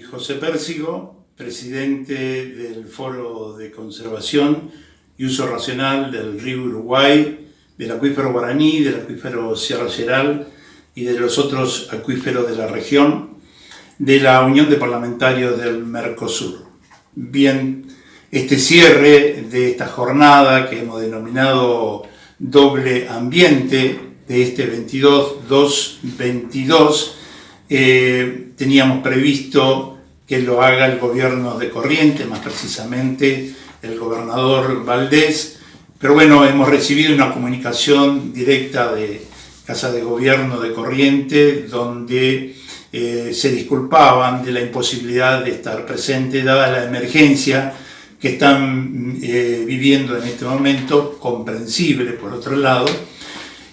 José Pérsigo, presidente del Foro de Conservación y Uso Racional del río Uruguay, del acuífero Guaraní, del acuífero Sierra Geral y de los otros acuíferos de la región, de la Unión de Parlamentarios del Mercosur. Bien, este cierre de esta jornada que hemos denominado Doble Ambiente de este 22-2-22, teníamos previsto que lo haga el gobierno de Corrientes, más precisamente el gobernador Valdés, pero bueno, hemos recibido una comunicación directa de Casa de Gobierno de Corrientes donde se disculpaban de la imposibilidad de estar presente dada la emergencia que están viviendo en este momento, comprensible por otro lado,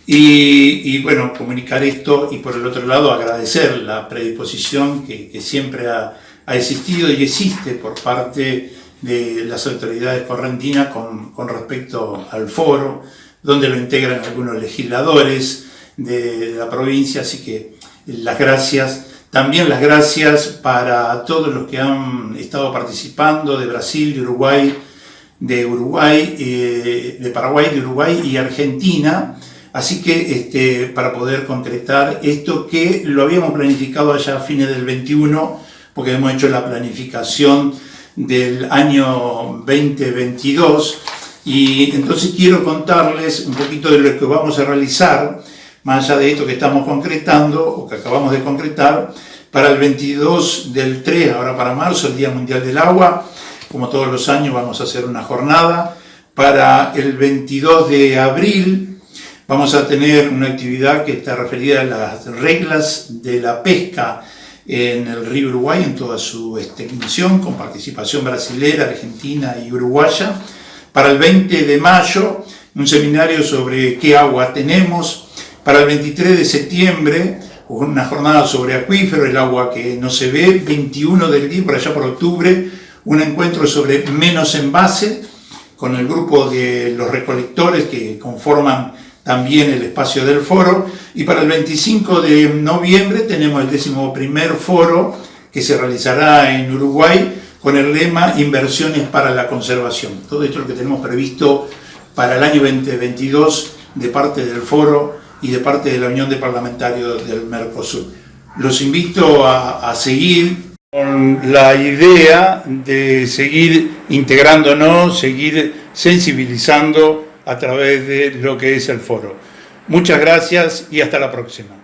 y bueno, comunicar esto y por el otro lado agradecer la predisposición que siempre ha existido y existe por parte de las autoridades correntinas con respecto al foro, donde lo integran algunos legisladores de la provincia, así que las gracias. También las gracias para todos los que han estado participando de Brasil, de Uruguay, de Paraguay, de Uruguay y Argentina. Así que para poder concretar esto que lo habíamos planificado allá a fines del 21, porque hemos hecho la planificación del año 2022, y entonces quiero contarles un poquito de lo que vamos a realizar, más allá de esto que estamos concretando, o que acabamos de concretar, para el 22 del 3, ahora para marzo, el Día Mundial del Agua. Como todos los años vamos a hacer una jornada. Para el 22 de abril vamos a tener una actividad que está referida a las reglas de la pesca en el río Uruguay en toda su extensión, con participación brasilera, argentina y uruguaya. Para el 20 de mayo, un seminario sobre qué agua tenemos. Para el 23 de septiembre, una jornada sobre acuífero, el agua que no se ve. 21 del día, por allá por octubre, un encuentro sobre menos envase, con el grupo de los recolectores que conforman también el espacio del foro. Y para el 25 de noviembre tenemos el 11º foro que se realizará en Uruguay con el lema Inversiones para la Conservación. Todo esto es lo que tenemos previsto para el año 2022 de parte del foro y de parte de la Unión de Parlamentarios del Mercosur. Los invito a seguir con la idea de seguir integrándonos, seguir sensibilizando a través de lo que es el foro. Muchas gracias y hasta la próxima.